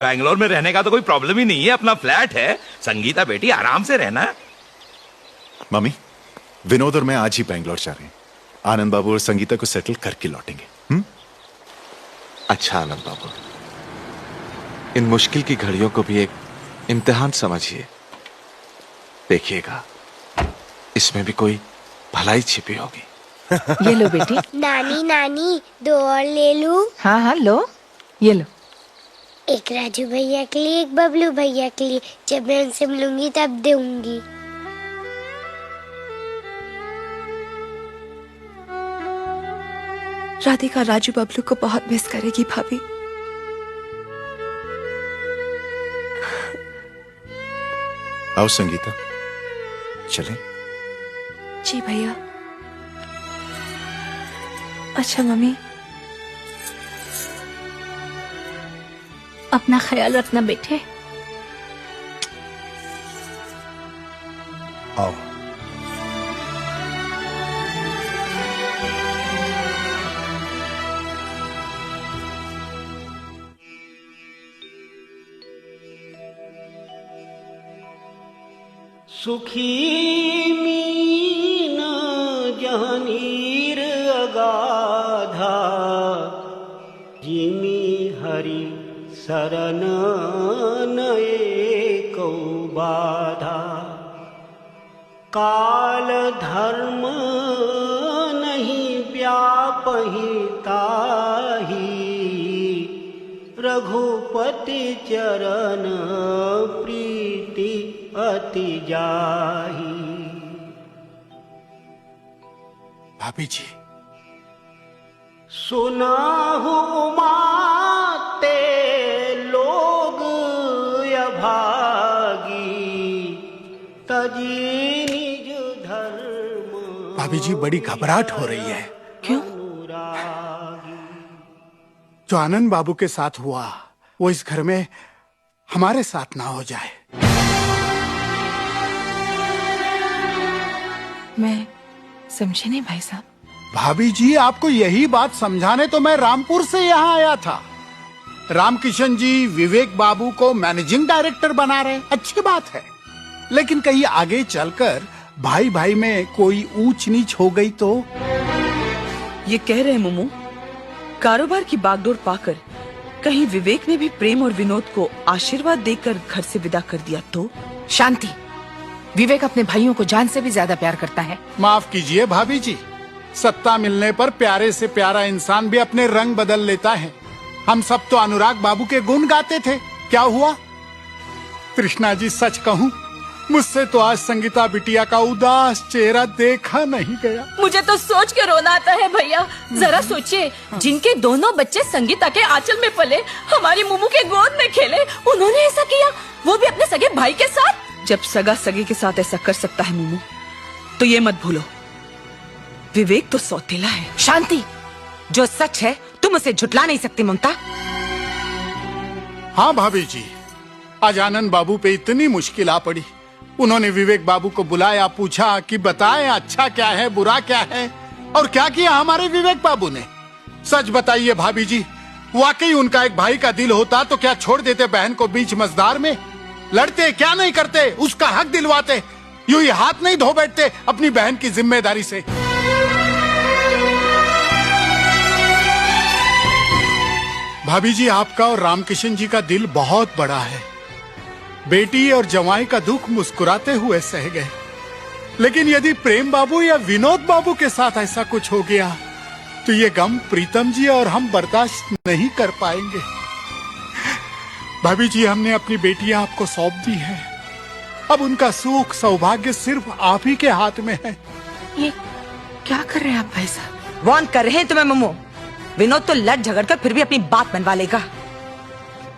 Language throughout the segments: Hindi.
बैंगलोर में रहने का तो कोई प्रॉब्लम ही नहीं है, अपना फ्लैट है। संगीता बेटी आराम से रहना। मम्मी, विनोद और मैं आज ही बैंगलोर जा रहे हैं। आनंद बाबू और संगीता को सेटल करके लौटेंगे। अच्छा आनंद बाबू, इन मुश्किल की घड़ियों को भी एक इम्तिहान समझिए। देखिएगा इसमें भी कोई भलाई छिपी होगी। ये लो बेटी। नानी नानी, 2 और ले लूं? हाँ हाँ लो, ये लो। एक राजू भैया के लिए, एक बबलू भैया के लिए। जब मैं उनसे मिलूंगी तब दूंगी। राधिका राजू बबलू को बहुत मिस करेगी भाभी। आओ संगीता, चलें। जी भैया। अच्छा मम्मी, अपना ख्याल रखना बेटे। आओ। सुखी मीन जहनीर अगाधा, जिमी हरि शरण नए को बाधा। काल धर्म नहीं व्यापहि ताहि, रघुपति चरण प्रीति अति जाहि। भाभी जी, सुनाहु माते लोग अभागी, तजी निज धर्म। भाभी जी बड़ी घबराहट हो रही है। क्यों? जो आनंद बाबू के साथ हुआ वो इस घर में हमारे साथ ना हो जाए। मैं समझे नहीं भाई साहब। भाभी जी, आपको यही बात समझाने तो मैं रामपुर से यहाँ आया था। रामकिशन जी विवेक बाबू को मैनेजिंग डायरेक्टर बना रहे, अच्छी बात है। लेकिन कहीं आगे चलकर भाई भाई में कोई ऊंच नीच हो गई तो? ये कह रहे मुमू, कारोबार की बागडोर पाकर कहीं विवेक ने भी प्रेम और विनोद को आशीर्वाद देकर घर से विदा कर दिया तो? शांति, विवेक अपने भाइयों को जान से भी ज्यादा प्यार करता है। माफ कीजिए भाभी जी, सत्ता मिलने पर प्यारे से प्यारा इंसान भी अपने रंग बदल लेता है। हम सब तो अनुराग बाबू के गुण गाते थे, क्या हुआ? कृष्णा जी, सच कहूँ मुझसे तो आज संगीता बिटिया का उदास चेहरा देखा नहीं गया। मुझे तो सोच के रोना आता है भैया। जरा सोचिए, जिनके दोनों बच्चे संगीता के आंचल में पले, हमारी मुमू के गोद में खेले, उन्होंने ऐसा किया, वो भी अपने सगे भाई के साथ। जब सगा सगे के साथ ऐसा कर सकता है मुमू, तो ये मत भूलो विवेक तो सौतेला है। शांति, जो सच है तुम उसे झुटला नहीं सकती ममता। हाँ भाभी जी, आज आनंद बाबू पे इतनी मुश्किल आ पड़ी। उन्होंने विवेक बाबू को बुलाया, पूछा कि बताएं अच्छा क्या है बुरा क्या है, और क्या किया हमारे विवेक बाबू ने? सच बताइए भाभी जी, वाकई उनका एक भाई का दिल होता तो क्या छोड़ देते बहन को बीच मझधार में? लड़ते क्या नहीं करते, उसका हक दिलवाते, यूं ही हाथ नहीं धो बैठते अपनी बहन की जिम्मेदारी से। भाभी जी, आपका और रामकिशन जी का दिल बहुत बड़ा है। बेटी और जवाई का दुख मुस्कुराते हुए सह गए, लेकिन यदि प्रेम बाबू या विनोद बाबू के साथ ऐसा कुछ हो गया तो ये गम प्रीतम जी और हम बर्दाश्त नहीं कर पाएंगे। भाभी जी, हमने अपनी बेटियां आपको सौंप दी है। अब उनका सुख सौभाग्य सिर्फ आप ही के हाथ में है। ये क्या कर रहे हैं आप भाई साहब? वार्न कर रहे हैं तुम्हें मम्मू। विनोद तो लड़ झगड़ कर फिर भी अपनी बात मनवा लेगा,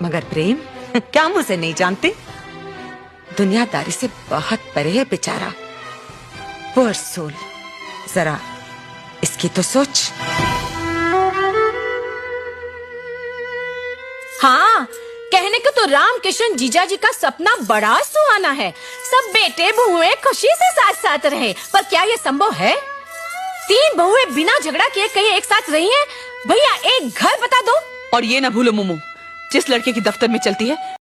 मगर प्रेम क्या हम उसे नहीं जानते? दुनियादारी से बहुत परे है बेचारा। पुअर सोल, जरा इसकी तो सोच। हाँ, कहने को तो रामकिशन जीजा जी का सपना बड़ा सुहाना है, सब बेटे बहुएं खुशी से साथ साथ रहे, पर क्या ये संभव है? 3 बहुएं बिना झगड़ा किए कहीं एक साथ रही हैं? भैया एक घर बता दो। और ये ना भूलो मुमू, जिस लड़के की दफ्तर में चलती है